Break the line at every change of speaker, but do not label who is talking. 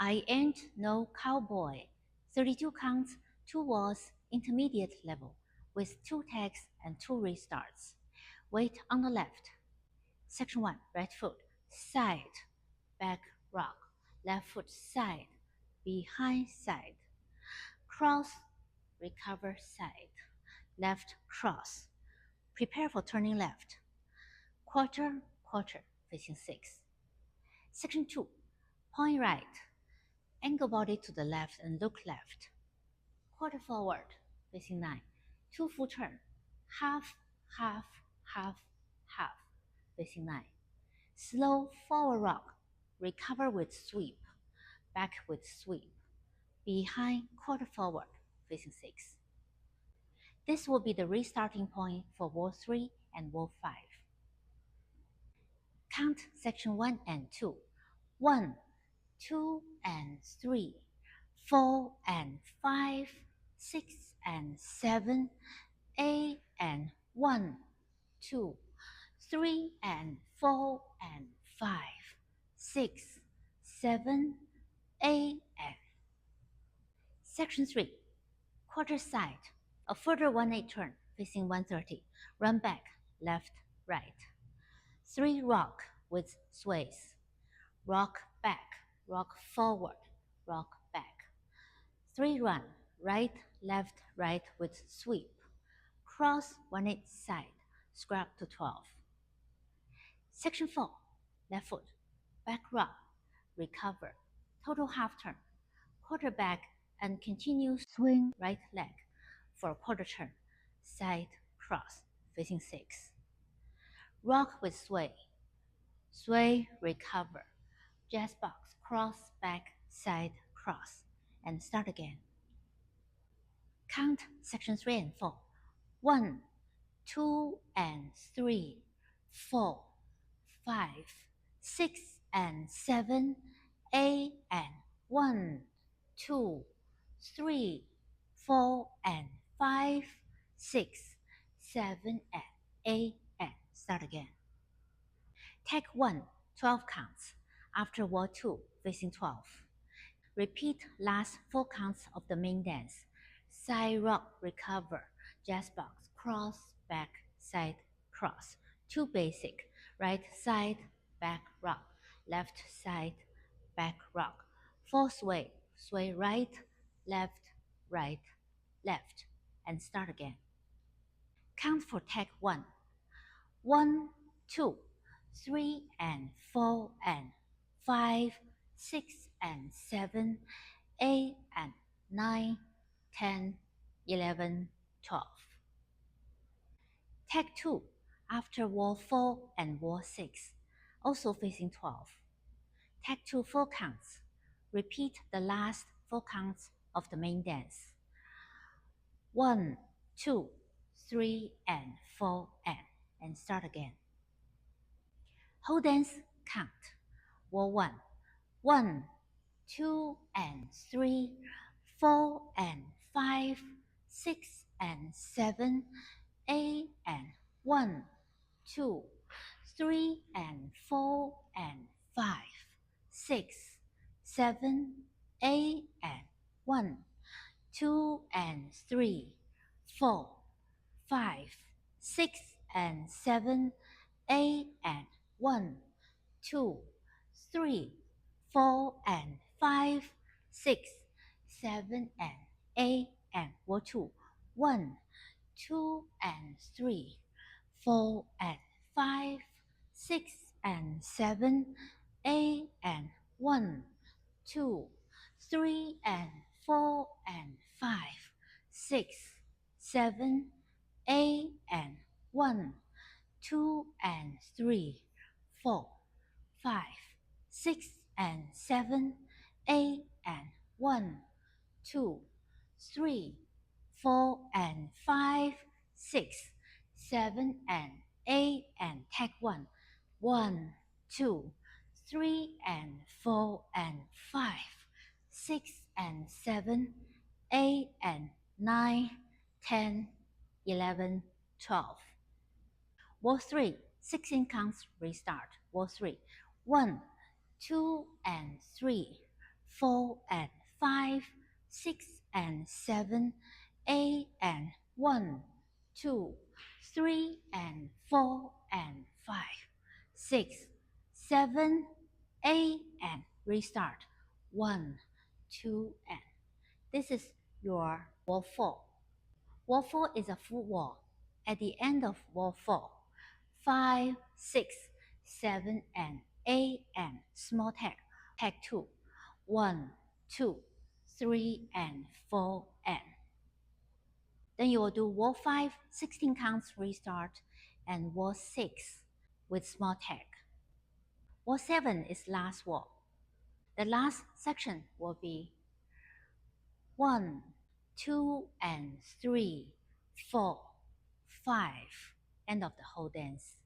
I ain't no cowboy. 32 counts, 2 walls, intermediate level, with 2 tags and 2 restarts. Weight on the left. Section 1, right foot, side, back rock, left foot side, behind side, cross, recover side, left cross, prepare for turning left, quarter, quarter, facing 6. Section 2, point right, angle body to the left and look left, quarter forward, facing 9, 2 full turn, half, half, half, half, facing 9. Slow forward rock, recover with sweep, back with sweep, behind quarter forward, facing 6. This will be the restarting point for wall 3 and wall 5. Count section 1 and 2. 1, 2 and 3, 4 and 5, 6 and 7, 8 and 1, 2, 3 and 4 and 5, 6, 7, 8 and. Section 3. Quarter side. A further 1/8 turn facing 130. Run back, left, right. 3 rock with sways. Rock back, rock forward, rock back. 3 run, right, left, right with sweep. Cross 1/8 side, scrap to 12. Section 4, left foot, back rock, recover, total half turn, quarter back and continue swing right leg for a quarter turn, side cross, facing 6. Rock with sway, sway, recover, jazz box, cross, back, side, cross, and start again. Count section 3 and 4. 1, 2 and 3, 4, 5, 6 and 7, 8 and 1, 2, 3, 4 and 5, 6, 7 and 8 and start again. Take 1, 12 counts. After wall 2, facing 12. Repeat last 4 counts of the main dance. Side rock, recover, jazz box, cross, back, side, cross. 2 basic, right side, back rock, left side, back rock. 4 sway, sway right, left, left, and start again. Count for tag 1. 1, 2, 3 and 4 and 5, 6 and 7, 8 and 9, 10, 11, 12. Tag 2 after wall 4 and wall 6, also facing 12. Tag 2 4 counts. Repeat the last 4 counts of the main dance. 1, 2, 3 and 4 and start again. Whole dance count. Wall 1, 1, 2 and 3, 4 and 5, 6 and 7, 8 and 1, 2, 3 and 4 and 5, 6, 7, 8 and 1, 2 and 3, 4, 5, 6 and 7, 8 and 1, 2, 3, 4 and 5, 6, 7 and 8 and wall 2, 1, 2 and 3, 4 and 5, 6 and 7, 8 and 1, 2, 3 and 4 and 5, 6, 7, 8 and 1, 2 and 3, 4, 5, 6 and 7, 8 and 1, 2, 3, 4 and 5, 6, 7 and 8 and tag 1, 1, 2, 3 and 4 and 5, 6 and 7, 8 and 9, 10, 11, 12. Wall 3, 16 counts, restart. Wall 3, 1, 2 and 3, 4 and 5, 6 and 7, 8 and 1, 2, 3 and 4 and 5, 6, 7, 8 and restart. 1, 2 and this is your wall 4. Wall 4 is a full wall. At the end of wall 4, 5, 6, 7 and 8 and small tag. Tag 2. 1, 2, 3 and 4 and. Then you will do wall 5, 16 counts restart, and wall 6 with small tag. Wall 7 is last wall. The last section will be 1, 2 and 3, 4, 5. End of the whole dance.